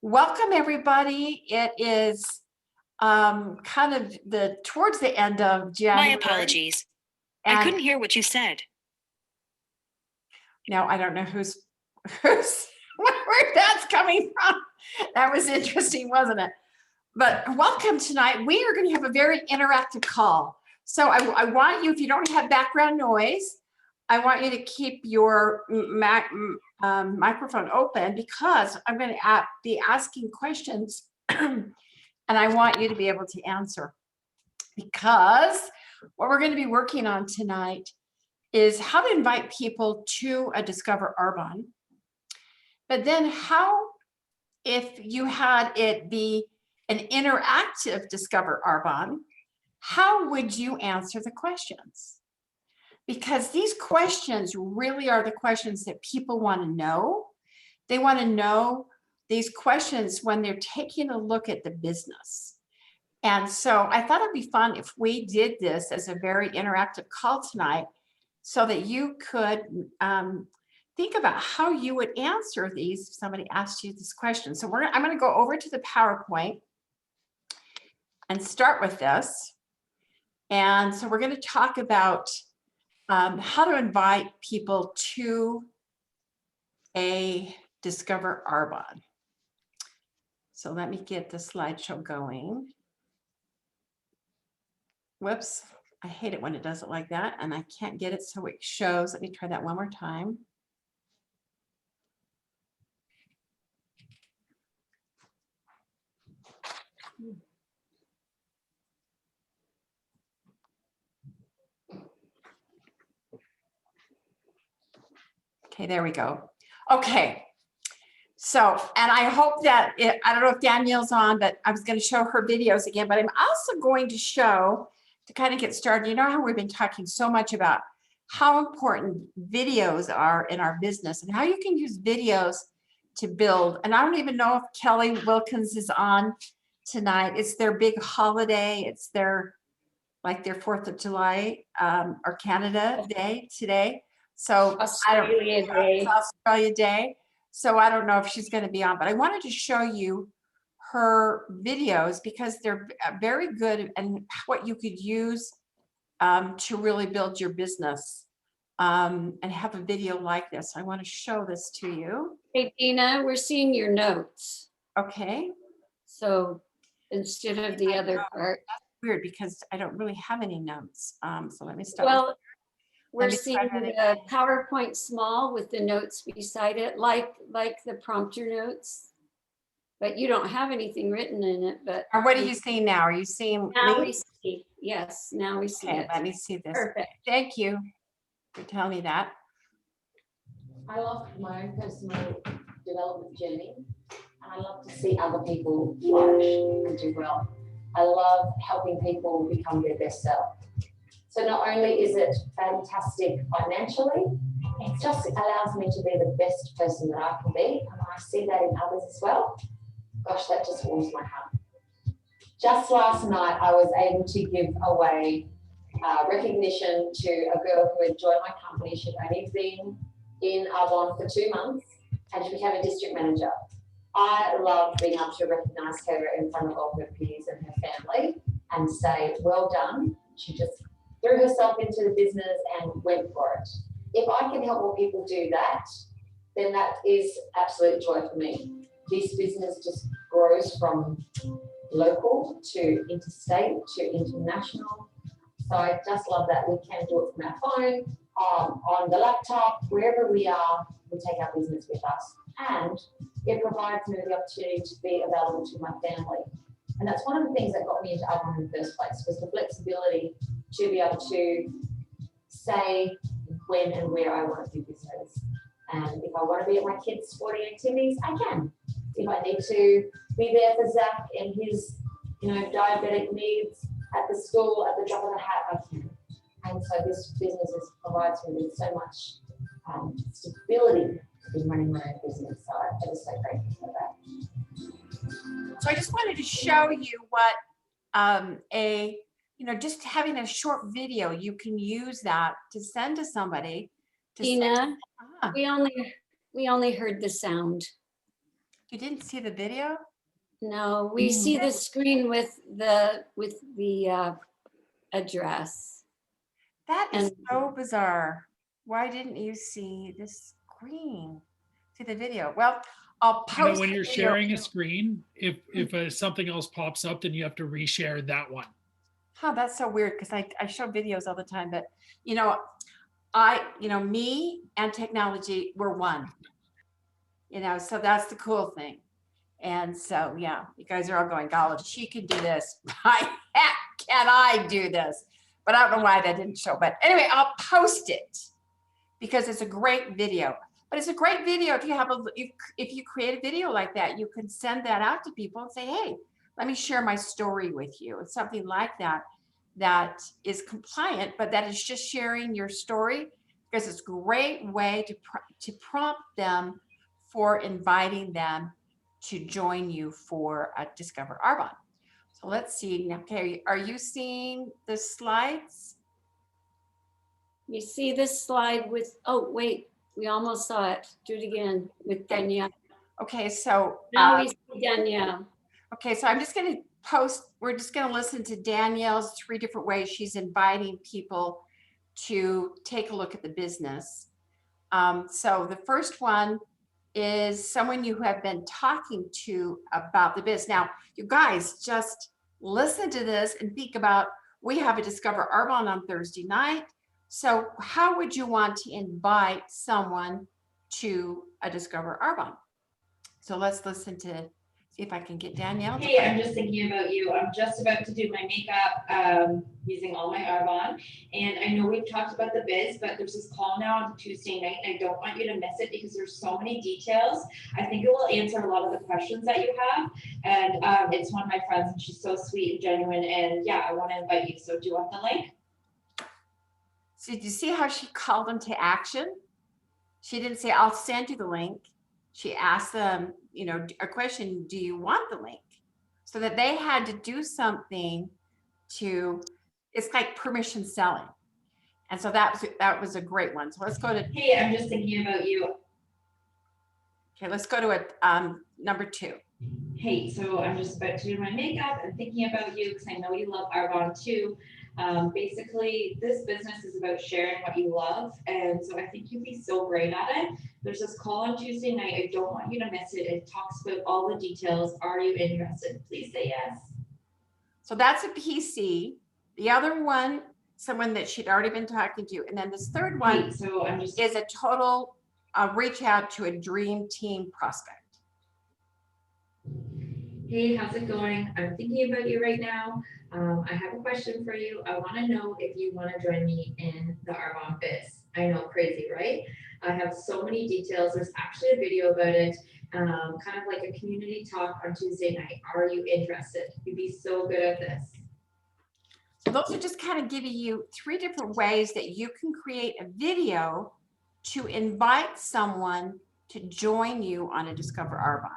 Welcome, everybody. It is kind of towards the end of January. My apologies. And I couldn't hear what you said. now I don't know where that's coming from. That was interesting, wasn't it? But welcome tonight. We are going to have a very interactive call. So I want you, if you don't have background noise, I want you to keep your microphone open because I'm going to be asking questions and I want you to be able to answer, because what we're going to be working on tonight is how to invite people to a Discover Arbonne. But then how, if you had it be an interactive Discover Arbonne, how would you answer the questions? Because these questions really are the questions that people want to know. They want to know these questions when they're taking a look at the business. And so I thought it'd be fun if we did this as a very interactive call tonight so that you could think about how you would answer these if somebody asked you this question. So I'm going to go over to the PowerPoint and start with this. And so we're going to talk about how to invite people to a Discover Arbonne. So let me get the slideshow going. Whoops, I hate it when it does it like that and I can't get it so it shows. Let me try that one more time. Okay, there we go. Okay, so, and I hope that, I don't know if Danielle's on, but I was going to show her videos again, but I'm also going to show, to kind of get started, you know how we've been talking so much about how important videos are in our business and how you can use videos to build. And I don't even know if Kelly Wilkins is on tonight. It's their big holiday. It's their 4th of July or Canada Day today. So Australia Day. Australia Day. So I don't know if she's going to be on, but I wanted to show you her videos because they're very good and what you could use to really build your business and have a video like this. I want to show this to you. Hey, Dina, we're seeing your notes. Okay. So instead of the other part. That's weird because I don't really have any notes. So let me start. Well, we're seeing the PowerPoint small with the notes beside it, like the prompter notes. But you don't have anything written in it. But or what are you seeing now? Are you seeing? Now we see. Yes, now we see it. Let me see this. Perfect. Thank you for telling me that. I love my own personal development journey, and I love to see other people flourish and do well. I love helping people become their best self. So not only is it fantastic financially, it just allows me to be the best person that I can be, and I see that in others as well. Gosh, that just warms my heart. Just last night, I was able to give away recognition to a girl who had joined my company. She'd only been in Arbonne for 2 months, and she became a district manager. I love being able to recognise her in front of all her peers and her family and say, well done. She just threw herself into the business and went for it. If I can help more people do that, then that is absolute joy for me. This business just grows from local to interstate to international. So I just love that we can do it from our phone, on the laptop, wherever we are, we take our business with us. And it provides me the opportunity to be available to my family. And that's one of the things that got me into Arbonne in the first place, was the flexibility to be able to say when and where I want to do business. And if I want to be at my kids' sporting activities, I can. If I need to be there for Zach and his, diabetic needs at the school at the drop of a hat, I can. And so this business provides me with so much stability in running my own business. So I'm just so grateful for that. So I just wanted to show you what just having a short video, you can use that to send to somebody. Dina, we only heard the sound. You didn't see the video? No, we see the screen with the address. That is And- so bizarre. Why didn't you see the screen? See the video? Well, I'll You know, post when the you're video. sharing a screen, if something else pops up, then you have to reshare that one. Huh, that's so weird because I show videos all the time, but me and technology, we're one. So that's the cool thing. And so, yeah, you guys are all going, golly, she can do this. Why heck can I do this? But I don't know why that didn't show. But anyway, I'll post it because it's a great video. But it's a great video if you have if you create a video like that, you can send that out to people and say, hey, let me share my story with you. It's something like that is compliant, but that is just sharing your story because it's a great way to prompt them for inviting them to join you for Discover Arbonne. So let's see. Okay, are you seeing the slides? You see this slide with, oh, wait, we almost saw it. Do it again with Danielle. Okay, so Now we see Danielle. okay, so I'm just going to we're just going to listen to Danielle's 3 different ways she's inviting people to take a look at the business. So the first one is someone you have been talking to about the business. Now, you guys just listen to this and think about, we have a Discover Arbonne on Thursday night. So how would you want to invite someone to a Discover Arbonne? So let's listen to, see if I can get Danielle. Hey, I'm just thinking about you. I'm just about to do my makeup using all my Arbonne. And I know we've talked about the biz, but there's this call now on Tuesday night, and I don't want you to miss it because there's so many details. I think it will answer a lot of the questions that you have. And it's one of my friends, and she's so sweet and genuine. And yeah, I want to invite you. So do you want the link? So did you see how she called them to action? She didn't say, I'll send you the link. She asked them, a question, do you want the link? So that they had to do something it's like permission selling. And so that was a great one. So let's go to, Hey, I'm just thinking about you. okay, let's go to number 2. Hey, so I'm just about to do my makeup and thinking about you because I know you love Arbonne too. Basically, this business is about sharing what you love. And so I think you'd be so great at it. There's this call on Tuesday night. I don't want you to miss it. It talks about all the details. Are you interested? Please say yes. So that's a PC. The other one, someone that she'd already been talking to. And then this third one Hey, so I'm just is a total reach out to a dream team prospect. Hey, how's it going? I'm thinking about you right now. I have a question for you. I want to know if you want to join me in the Arbonne biz. I know, crazy, right? I have so many details. There's actually a video about it, kind of like a community talk on Tuesday night. Are you interested? You'd be so good at this. So those are just kind of giving you 3 different ways that you can create a video to invite someone to join you on a Discover Arbonne.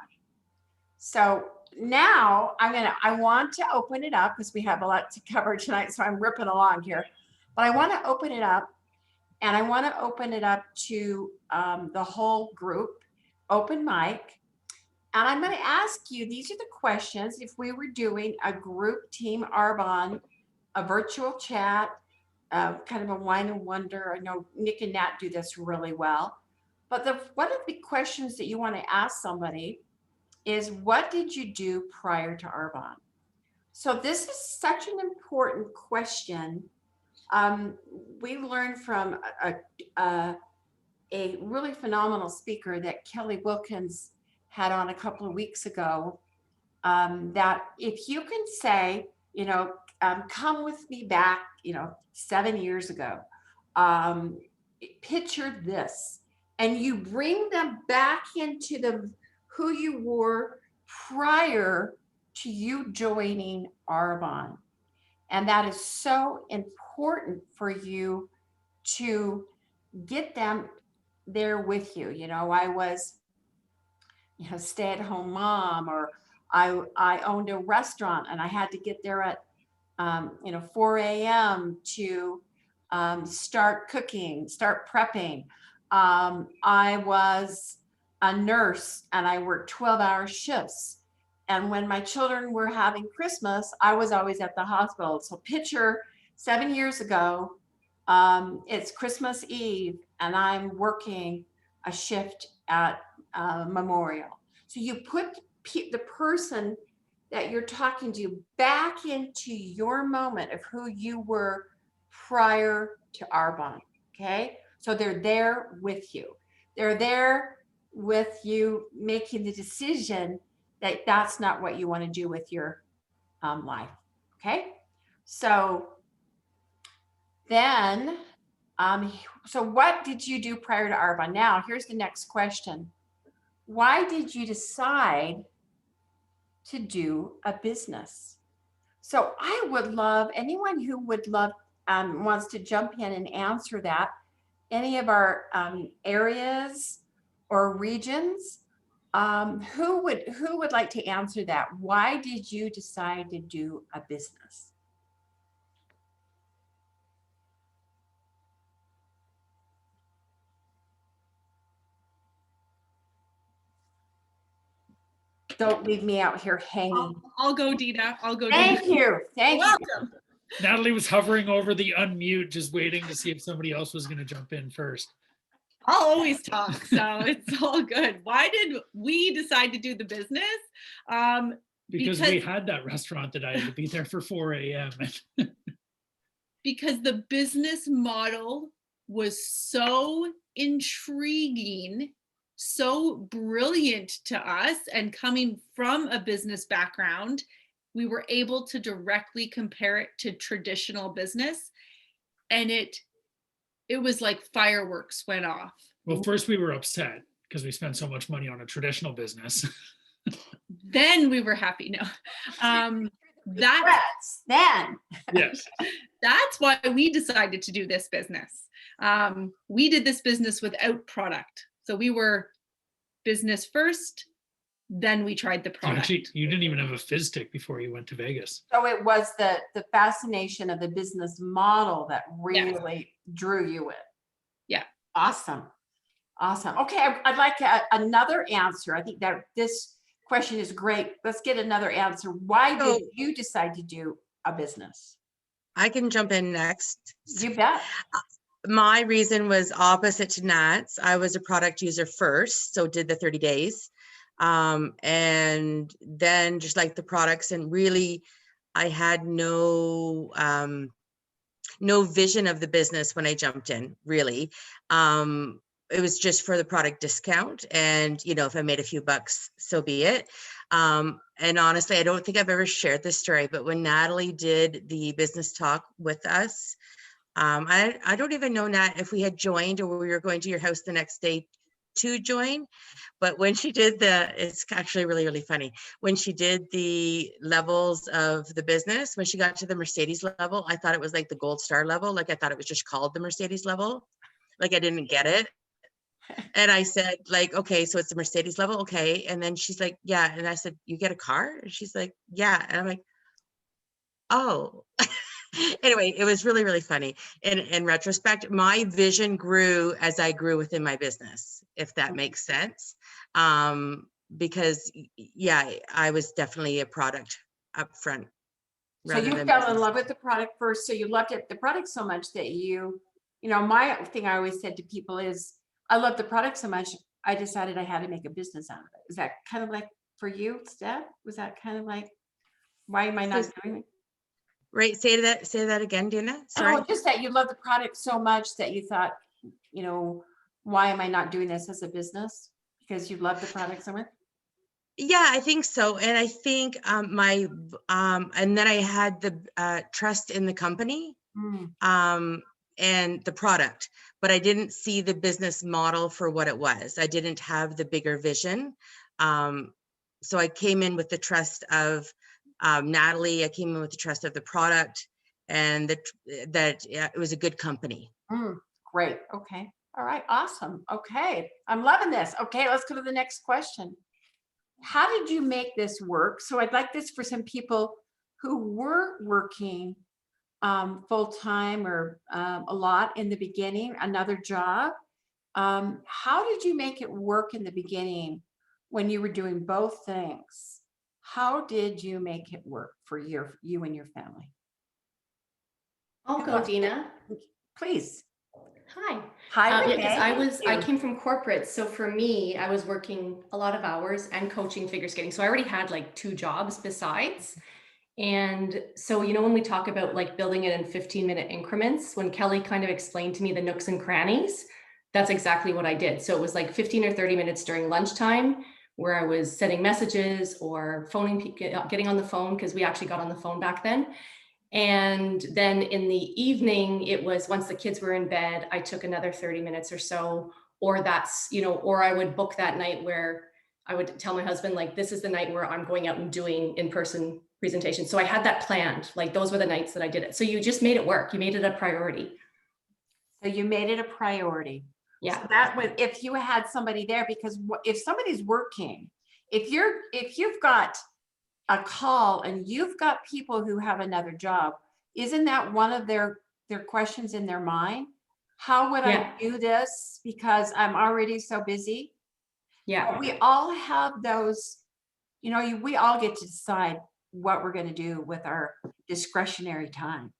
So now I want to open it up because we have a lot to cover tonight. So I'm ripping along here, but I want to open it up, and I want to open it up to the whole group, open mic. And I'm going to ask you, these are the questions. If we were doing a group team Arbonne, a virtual chat, kind of a wine and wonder. I know Nick and Nat do this really well. But one of the questions that you want to ask somebody is, what did you do prior to Arbonne? So this is such an important question. We learned from a really phenomenal speaker that Kelly Wilkins had on a couple of weeks ago, that if you can say, come with me back, 7 years ago, picture this, and you bring them back into who you were prior to you joining Arbonne. And that is so important for you to get them there with you. I was, stay-at-home mom, or I owned a restaurant and I had to get there at 4 a.m. to start cooking, start prepping. I was a nurse and I worked 12-hour shifts. And when my children were having Christmas, I was always at the hospital. So picture 7 years ago, it's Christmas Eve and I'm working a shift at Memorial. So you put the person that you're talking to back into your moment of who you were prior to Arbonne, okay? So they're there with you. They're there with you making the decision that that's not what you want to do with your life, okay? So then, so what did you do prior to Arbonne? Now, here's the next question. Why did you decide to do a business? So I would love anyone who would love wants to jump in and answer that. Any of our areas or regions, who would like to answer that? Why did you decide to do a business? Don't leave me out here hanging. I'll go, Dina. I'll go. Thank Dina. you. Thank you. Welcome. Natalie was hovering over the unmute, just waiting to see if somebody else was going to jump in first. I'll always talk, so it's all good. Why did we decide to do the business? Because we had that restaurant that I had to be there for 4 a.m. Because the business model was so intriguing, so brilliant to us, and coming from a business background, we were able to directly compare it to traditional business, and it was like fireworks went off. Well, first we were upset because we spent so much money on a traditional business. Then we were happy. No, Then. Yes. that's why we decided to do this business. We did this business without product. So we were business first, then we tried the product. Actually, you didn't even have a fizz stick before you went to Vegas. So it was the fascination of the business model that really drew you in. Yeah. Awesome. Awesome. Okay, I'd like another answer. I think that this question is great. Let's get another answer. Why did you decide to do a business? I can jump in next. You bet. My reason was opposite to Nat's. I was a product user first, so did the 30 days. And then just like the products, and really I had no vision of the business when I jumped in, really. It was just for the product discount, and if I made a few bucks, so be it. And honestly, I don't think I've ever shared this story, but when Natalie did the business talk with us, I don't even know, Nat, if we had joined or we were going to your house the next day to join. But when she did it's actually really, really funny. When she did the levels of the business, when she got to the Mercedes level, I thought it was like the gold star level. Like I thought it was just called the Mercedes level. Like I didn't get it. And I said, like, okay, so it's the Mercedes level. Okay. And then she's like, yeah. And I said, you get a car? And she's like, yeah. And I'm like, oh. Anyway, it was really, really funny. In retrospect, my vision grew as I grew within my business, if that makes sense. Because yeah, I was definitely a product up front. So you fell in love with the product first. So you loved the product so much that my thing I always said to people is, I love the product so much, I decided I had to make a business out of it. Is that kind of like for you, Steph? Was that kind of like, why am I not doing it? Right. Say that again, Dina. Sorry. Oh, just that you love the product so much that you thought, why am I not doing this as a business? Because you love the product so much? Yeah, I think so. And I think and then I had the trust in the company and the product, but I didn't see the business model for what it was. I didn't have the bigger vision. So I came in with the trust of Natalie. I came in with the trust of the product, and that it was a good company. Great. Okay. All right. Awesome. Okay. I'm loving this. Okay. Let's go to the next question. How did you make this work? So I'd like this for some people who were working full-time or a lot in the beginning, another job. How did you make it work in the beginning when you were doing both things? How did you make it work for you and your family? I'll go, Dina. Please. Hi. Hi, Yeah, because Renee. I came from corporate. So for me, I was working a lot of hours and coaching figure skating. So I already had like 2 jobs besides. And so, when we talk about like building it in 15-minute increments, when Kelly kind of explained to me the nooks and crannies, that's exactly what I did. So it was like 15 or 30 minutes during lunchtime where I was sending messages or getting on the phone, because we actually got on the phone back then. And then in the evening, it was once the kids were in bed, I took another 30 minutes or so, or or I would book that night where I would tell my husband, like, this is the night where I'm going out and doing in-person presentations. So I had that planned, like those were the nights that I did it. So you just made it work. You made it a priority. So you made it a priority. Yeah. So that was, if you had somebody there, because if somebody's working, if you've got a call and you've got people who have another job, isn't that one of their questions in their mind? How would Yeah. I do this because I'm already so busy? Yeah. But we all have those, we all get to decide what we're going to do with our discretionary time.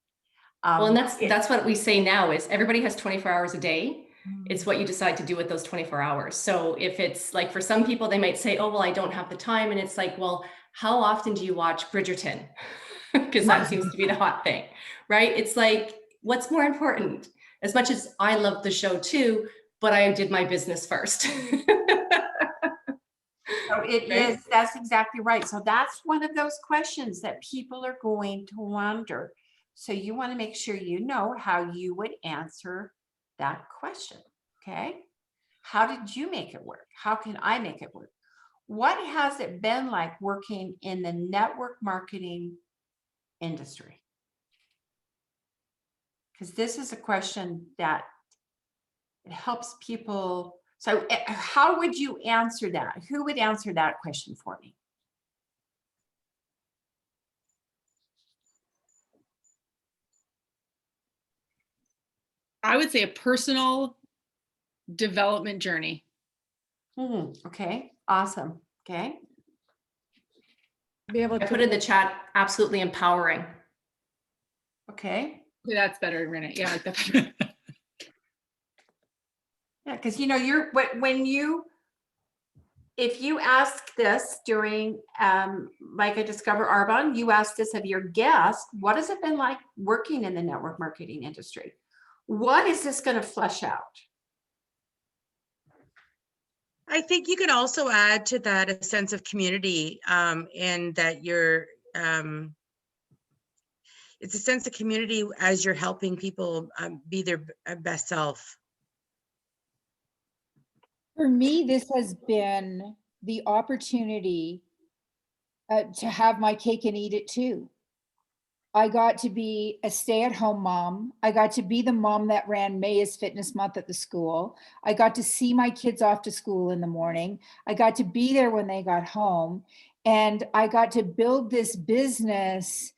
Well, and that's what we say now is everybody has 24 hours a day. It's Mm. what you decide to do with those 24 hours. So if it's like, for some people, they might say, oh, well, I don't have the time. And it's like, well, how often do you watch Bridgerton? Because that seems to be the hot thing, right? It's like, what's more important? As much as I love the show too, but I did my business first. So it is, that's exactly right. So that's one of those questions that people are going to wonder. So you want to make sure you know how you would answer that question. Okay. How did you make it work? How can I make it work? What has it been like working in the network marketing industry? Because this is a question that it helps people. So how would you answer that? Who would answer that question for me? I would say a personal development journey. Okay, awesome. Okay. Be able I put in the chat, absolutely empowering. Okay. Okay, that's better, Renee. Yeah, I like that. Yeah, because if you ask this during like a Discover Arbonne, you ask this of your guest, what has it been like working in the network marketing industry? What is this going to flesh out? I think you could also add to that a sense of community, and that it's a sense of community as you're helping people be their best self. For me, this has been the opportunity to have my cake and eat it too. I got to be a stay-at-home mom. I got to be the mom that ran May is Fitness Month at the school. I got to see my kids off to school in the morning. I got to be there when they got home. And I got to build this business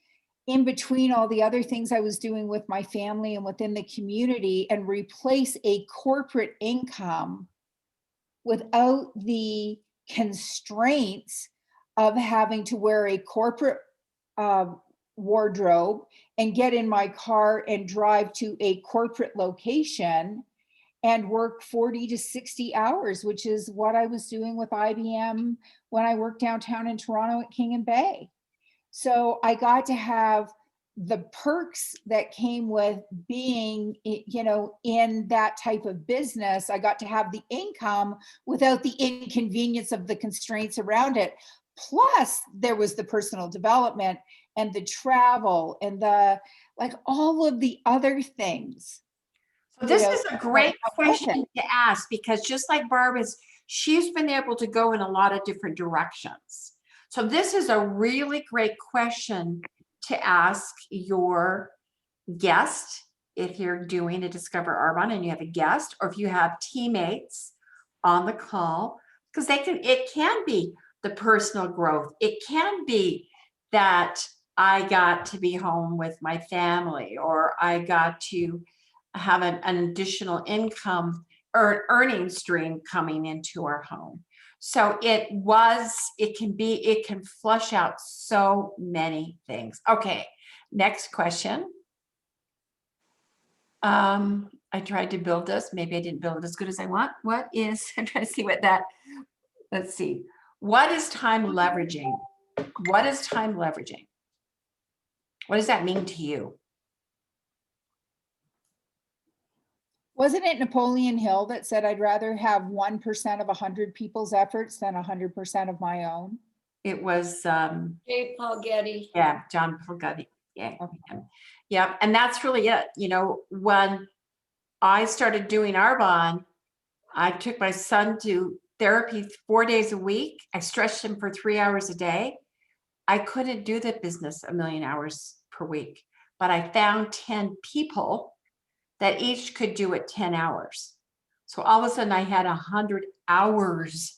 in between all the other things I was doing with my family and within the community, and replace a corporate income without the constraints of having to wear a corporate wardrobe and get in my car and drive to a corporate location and work 40 to 60 hours, which is what I was doing with IBM when I worked downtown in Toronto at King and Bay. So I got to have the perks that came with being, in that type of business. I got to have the income without the inconvenience of the constraints around it. Plus, there was the personal development and the travel and all of the other things. So this is a great question to ask, because just like Barb she's been able to go in a lot of different directions. So this is a really great question to ask your guest if you're doing a Discover Arbonne and you have a guest, or if you have teammates on the call, because it can be the personal growth. It can be that I got to be home with my family, or I got to have an additional income earning stream coming into our home. So it can flush out so many things. Okay, next question. I tried to build this. Maybe I didn't build it as good as I want. What is, I'm trying to see what that, let's see. What is time leveraging? What is time leveraging? What does that mean to you? Wasn't it Napoleon Hill that said I'd rather have 1% of 100 people's efforts than 100% of my own? It was, Hey, Paul Getty. yeah, John Paul Getty. Yeah. Yeah. And that's really it. You know, when I started doing Arbonne, I took my son to therapy 4 days a week. I stretched him for 3 hours a day. I couldn't do the business a million hours per week, but I found 10 people that each could do it 10 hours. So all of a sudden I had 100 hours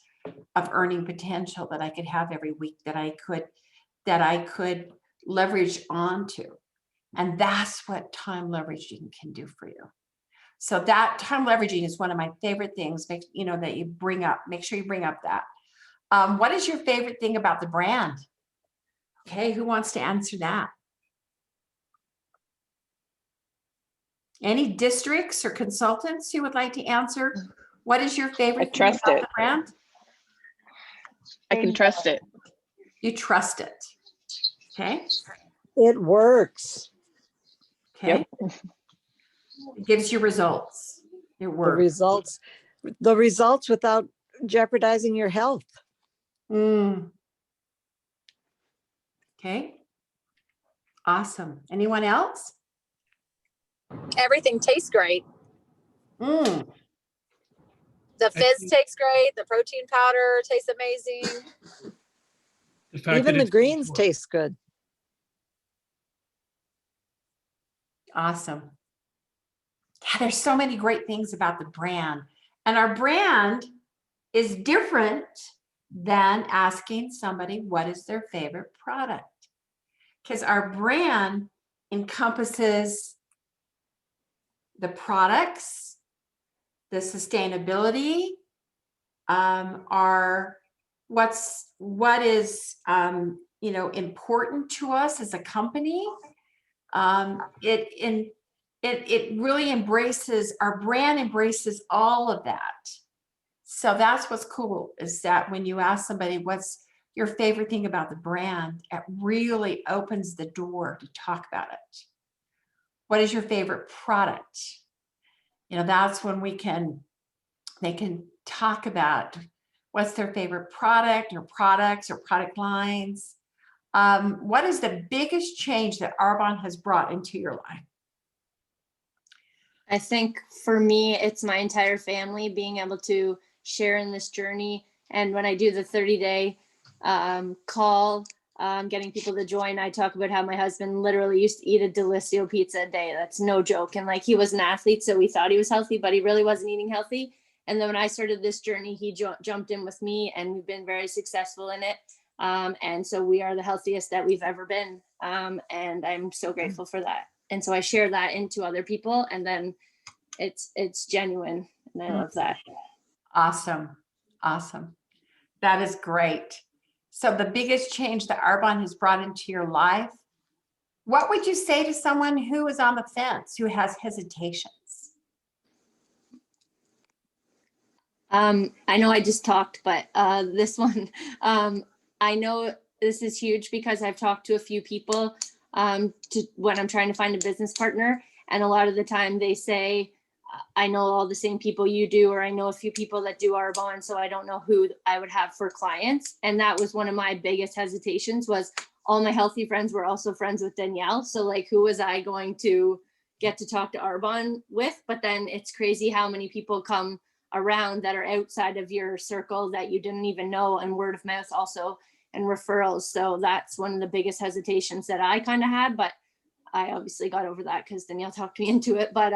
of earning potential that I could have every week that I could leverage onto. And that's what time leveraging can do for you. So that time leveraging is one of my favorite things, that you bring up. Make sure you bring up that. What is your favorite thing about the brand? Okay, who wants to answer that? Any districts or consultants who would like to answer? What is your favorite thing trust about it. the brand? I can trust it. You trust it. Okay. It works. Okay. It gives you results. It The works. results without jeopardizing your health. Okay. Awesome. Anyone else? Everything tastes great. Mm. The fizz think- tastes great. The protein powder tastes amazing. The fact Even that the it's greens before- taste good. Awesome. Yeah, there's so many great things about the brand. And our brand is different than asking somebody what is their favorite product. Because our brand encompasses the products, the sustainability, what is important to us as a company. It really embraces, our brand embraces all of that. So that's what's cool, is that when you ask somebody what's your favorite thing about the brand, it really opens the door to talk about it. What is your favorite product? That's when they can talk about what's their favorite product or products or product lines. What is the biggest change that Arbonne has brought into your life? I think for me, it's my entire family being able to share in this journey. And when I do the 30-day call, getting people to join, I talk about how my husband literally used to eat a Delissio pizza a day. That's no joke. And he was an athlete, so we thought he was healthy, but he really wasn't eating healthy. And then when I started this journey, he jumped in with me, and we've been very successful in it. And so we are the healthiest that we've ever been. And I'm so grateful for that. And so I share that into other people, and then it's genuine. And I love that. Awesome. Awesome. That is great. So the biggest change that Arbonne has brought into your life, what would you say to someone who is on the fence, who has hesitations? I know I just talked, but this one, I know this is huge because I've talked to a few people when I'm trying to find a business partner. And a lot of the time they say, I know all the same people you do, or I know a few people that do Arbonne, so I don't know who I would have for clients. And that was one of my biggest hesitations, was all my healthy friends were also friends with Danielle. So who was I going to get to talk to Arbonne with? But then it's crazy how many people come around that are outside of your circle that you didn't even know, and word of mouth also, and referrals. So that's one of the biggest hesitations that I kind of had, but I obviously got over that because Danielle talked me into it. But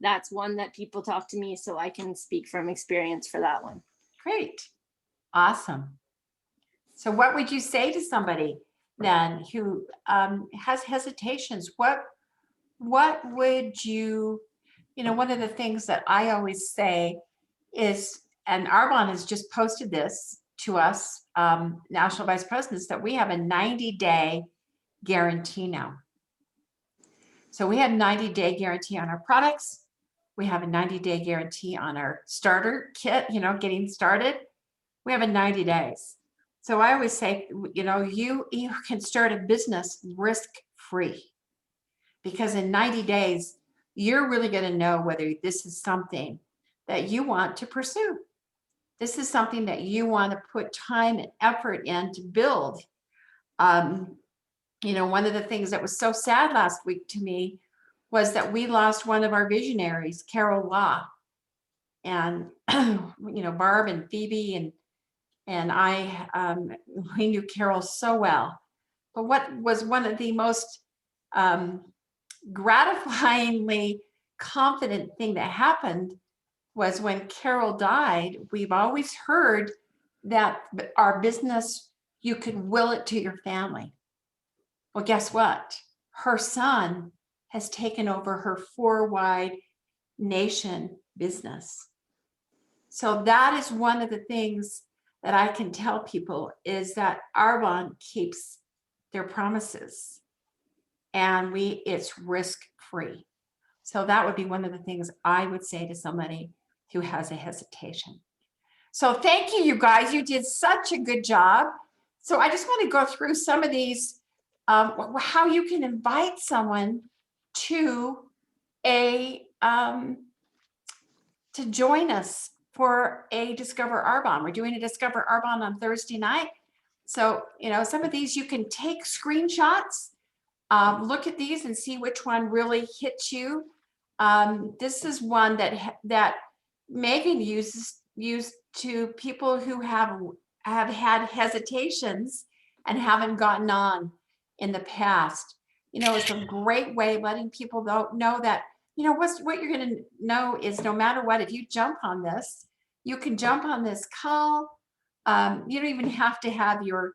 that's one that people talk to me, so I can speak from experience for that one. Great. Awesome. So what would you say to somebody then who has hesitations? What would you you know, one of the things that I always say is, and Arbonne has just posted this to us, National Vice Presidents, that we have a 90-day guarantee now. So we have 90-day guarantee on our products. We have a 90-day guarantee on our starter kit, you know, getting started. We have a 90 days. So I always say, you know, you can start a business risk-free, because in 90 days, you're really going to know whether this is something that you want to pursue. This is something that you want to put time and effort in to build. You know, one of the things that was so sad last week to me was that we lost one of our visionaries, Carol Law. And, you know, Barb and Phoebe and I, we knew Carol so well. But what was one of the most gratifyingly confident thing that happened was when Carol died. We've always heard that our business, you could will it to your family. Well, guess what? Her son has taken over her 4-wide nation business. So that is one of the things that I can tell people, is that Arbonne keeps their promises, and it's risk-free. So that would be one of the things I would say to somebody who has a hesitation. So thank you, you guys. You did such a good job. So I just want to go through some of these, how you can invite someone to to join us for a Discover Arbonne. We're doing a Discover Arbonne on Thursday night. So, you know, some of these you can take screenshots, look at these and see which one really hits you. This is one that Megan used to people who have had hesitations and haven't gotten on in the past. You know, it's a great way of letting people know that, you know, what you're going to know is, no matter what, if you jump on this, you can jump on this call. You don't even have to have your,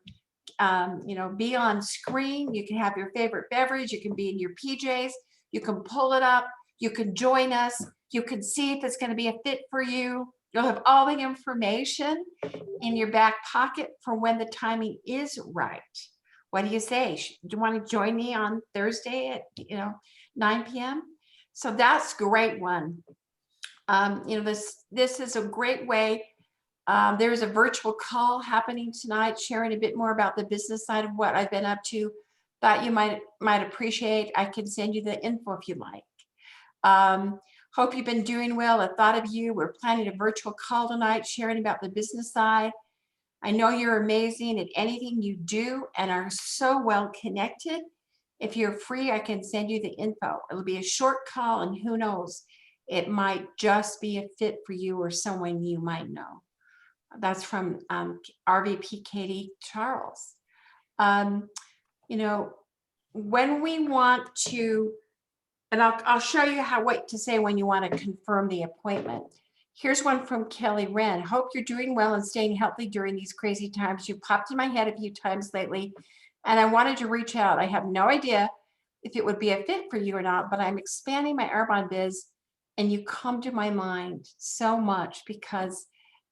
you know, be on screen. You can have your favorite beverage. You can be in your PJs. You can pull it up. You can join us. You can see if it's going to be a fit for you. You'll have all the information in your back pocket for when the timing is right. What do you say? Do you want to join me on Thursday at, you know, 9 p.m.? So that's a great one. You know, this is a great way. There's a virtual call happening tonight, sharing a bit more about the business side of what I've been up to. Thought you might appreciate. I can send you the info if you like. Hope you've been doing well. I thought of you. We're planning a virtual call tonight, sharing about the business side. I know you're amazing at anything you do and are so well connected. If you're free, I can send you the info. It'll be a short call, and who knows, it might just be a fit for you or someone you might know. That's from RVP Katie Charles. You know, when we want to, and I'll show you what to say when you want to confirm the appointment. Here's one from Kelly Wren. Hope you're doing well and staying healthy during these crazy times. You popped in my head a few times lately, and I wanted to reach out. I have no idea if it would be a fit for you or not, but I'm expanding my Arbonne biz, and you come to my mind so much because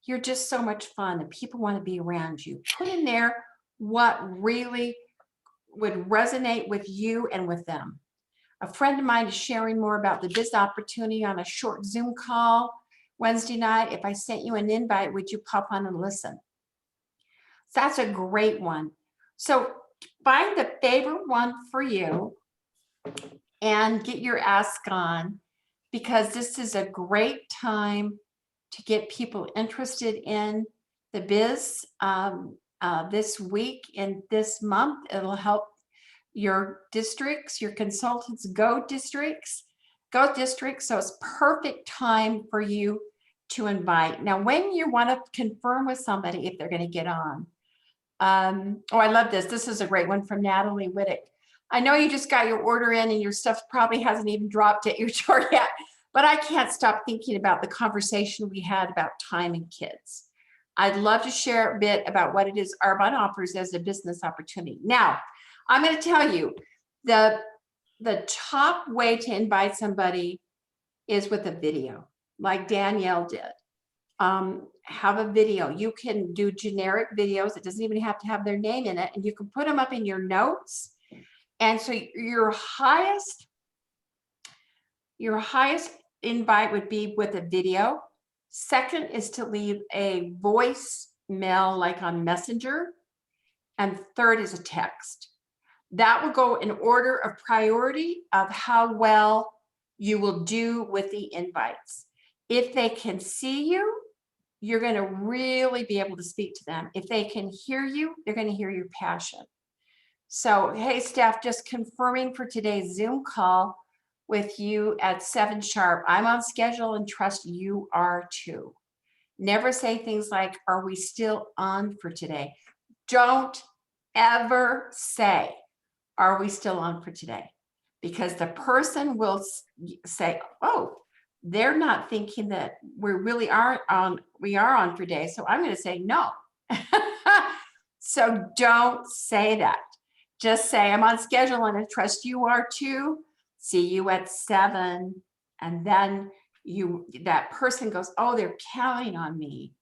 you're just so much fun and people want to be around you. Put in there what really would resonate with you and with them. A friend of mine is sharing more about the biz opportunity on a short Zoom call Wednesday night. If I sent you an invite, would you pop on and listen? So that's a great one. So find the favorite one for you and get your ask on, because this is a great time to get people interested in the biz. This week and this month, it'll help your districts, your consultants go districts. So it's perfect time for you to invite. Now, when you want to confirm with somebody if they're going to get on. Oh, I love this. This is a great one from Natalie Whittick. I know you just got your order in and your stuff probably hasn't even dropped at your door yet, but I can't stop thinking about the conversation we had about time and kids. I'd love to share a bit about what it is Arbonne offers as a business opportunity. Now, I'm going to tell you the top way to invite somebody is with a video, like Danielle did. Have a video. You can do generic videos. It doesn't even have to have their name in it, and you can put them up in your notes. And so your highest invite would be with a video. Second is to leave a voicemail like on Messenger. And third is a text. That will go in order of priority of how well you will do with the invites. If they can see you, you're going to really be able to speak to them. If they can hear you, they're going to hear your passion. So, hey, Steph, just confirming for today's Zoom call with you at 7 sharp. I'm on schedule and trust you are too. Never say things like, are we still on for today? Don't ever say, are we still on for today? Because the person will say, oh, they're not thinking that we really aren't on, we are on for today. So I'm going to say no. So don't say that. Just say, I'm on schedule and I trust you are too. See you at 7. And then that person goes, oh, they're counting on me.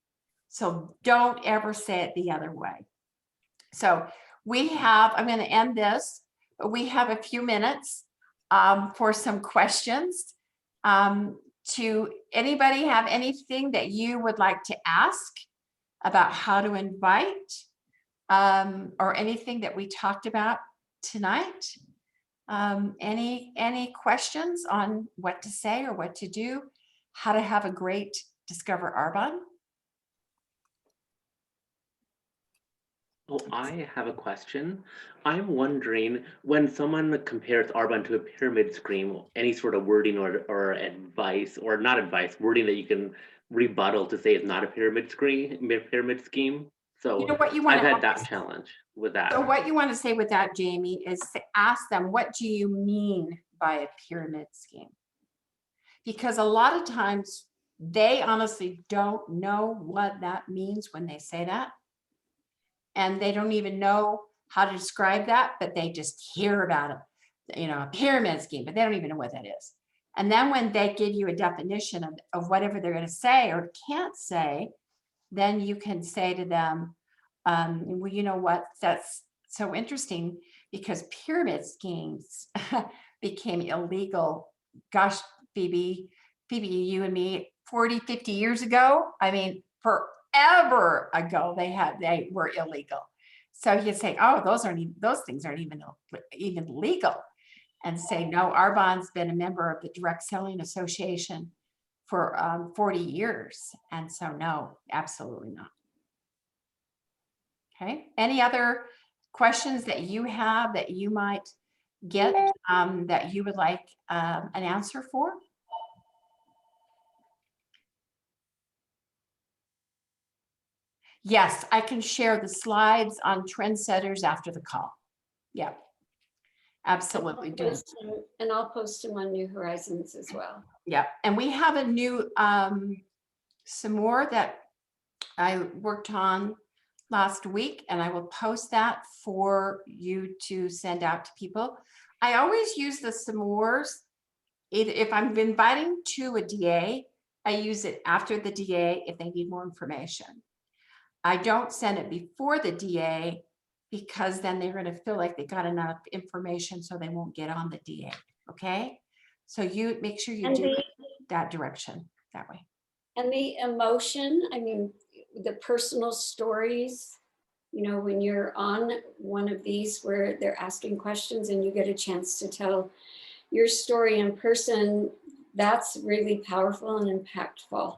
So don't ever say it the other way. So I'm going to end this, but we have a few minutes for some questions. To anybody have anything that you would like to ask about how to invite or anything that we talked about tonight? Any questions on what to say or what to do, how to have a great Discover Arbonne? Oh, I have a question. I'm wondering, when someone compares Arbonne to a pyramid scheme, any sort of wording or advice, or not advice, wording that you can rebuttal to say it's not a pyramid scheme. So you know what you want I've had that challenge with that. So what you want to say with that, Jamie, is to ask them, what do you mean by a pyramid scheme? Because a lot of times they honestly don't know what that means when they say that. And they don't even know how to describe that, but they just hear about it, a pyramid scheme, but they don't even know what that is. And then when they give you a definition of whatever they're going to say or can't say, then you can say to them, well, you know what, that's so interesting because pyramid schemes became illegal. Gosh, Phoebe, you and me, 40, 50 years ago, I mean, forever ago, they were illegal. So you say, oh, those things aren't even legal. And say, no, Arbonne's been a member of the Direct Selling Association for 40 years. And so no, absolutely not. Okay, any other questions that you have that you might get that you would like an answer for? Yes, I can share the slides on trendsetters after the call. Yeah, absolutely do. And I'll post them on New Horizons as well. Yeah, and we have a new some more that I worked on last week, and I will post that for you to send out to people. I always use the s'mores. If I'm inviting to a DA, I use it after the DA if they need more information. I don't send it before the DA because then they're going to feel like they got enough information so they won't get on the DA. Okay, so you make sure you do that direction that way. And the emotion, I mean, the personal stories, when you're on one of these where they're asking questions and you get a chance to tell your story in person, that's really powerful and impactful.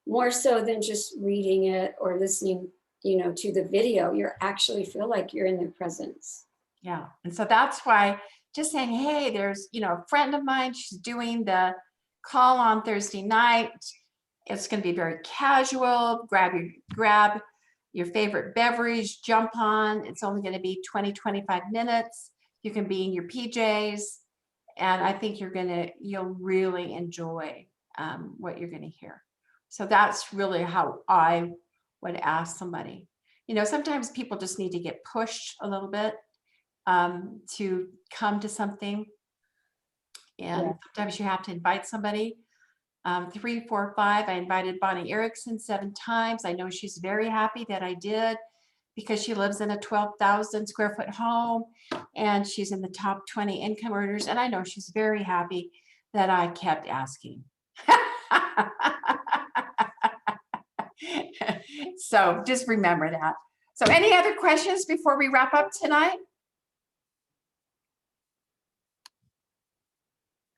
More so than just reading it or listening, to the video. You actually feel like you're in their presence. Yeah, and so that's why just saying, hey, there's, a friend of mine, she's doing the call on Thursday night. It's going to be very casual. Grab your favorite beverage, jump on. It's only going to be 20, 25 minutes. You can be in your PJs. And I think you'll really enjoy what you're going to hear. So that's really how I would ask somebody. Sometimes people just need to get pushed a little bit to come to something. And sometimes you have to invite somebody. 3, 4, 5. I invited Bonnie Erickson 7 times. I know she's very happy that I did because she lives in a 12,000 square foot home and she's in the top 20 income earners. And I know she's very happy that I kept asking. So just remember that. So any other questions before we wrap up tonight?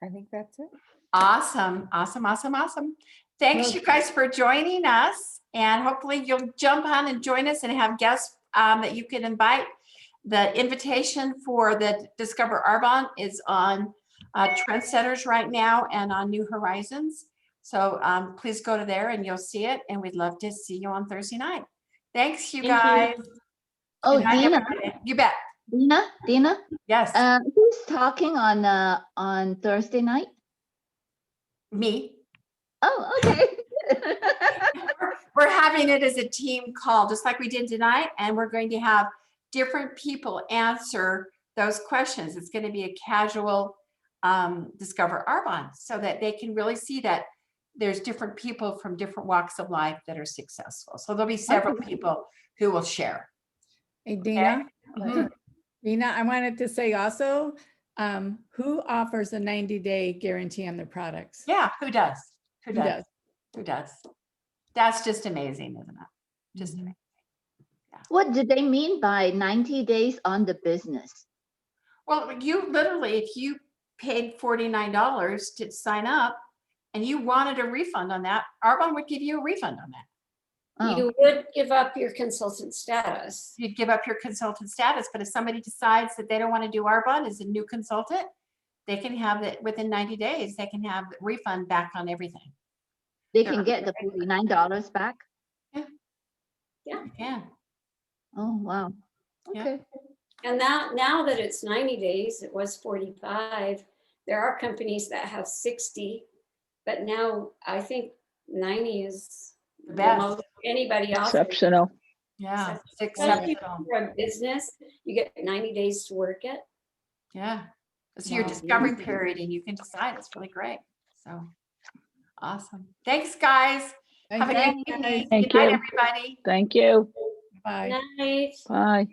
I think that's it. Awesome, awesome, awesome, awesome. Thanks you guys for joining us, and hopefully you'll jump on and join us and have guests that you can invite. The invitation for the Discover Arbonne is on Trendsetters right now and on New Horizons. So please go to there and you'll see it, and we'd love to see you on Thursday night. Thanks, you guys. Oh, Good night, Dina, everybody. You bet. Dina, Yes. who's talking on Thursday night? Me. Oh, okay. We're having it as a team call, just like we did tonight, and we're going to have different people answer those questions. It's going to be a casual Discover Arbonne, so that they can really see that there's different people from different walks of life that are successful. So there'll be several people who will share. Hey, Dina. Mhm. Dina, I wanted to say also, who offers a 90-day guarantee on their products? Yeah, who does? Who Who does? does? Who does? That's just amazing, isn't it? Just amazing. What do they mean by 90 days on the business? Well, you literally, if you paid $49 to sign up and you wanted a refund on that, Arbonne would give you a refund on that. Oh. You would give up your consultant status. You'd give up your consultant status, but if somebody decides that they don't want to do Arbonne as a new consultant, they can have it within 90 days. They can have the refund back on everything. They can get the $49 back? Yeah. Yeah. Oh, wow. Yeah. Okay. And now that it's 90 days, it was 45. There are companies that have 60, but now I think 90 is The the best. most anybody offers. Exceptional. Yeah. It's Especially exceptional. for a business, you get 90 days to work it. Yeah. It's your Wow. discovery period and you can decide. It's really great. So awesome. Thanks, guys. Have a good Thank you, evening. Thank Good night, you. everybody. Thank you. Bye. Night. Bye.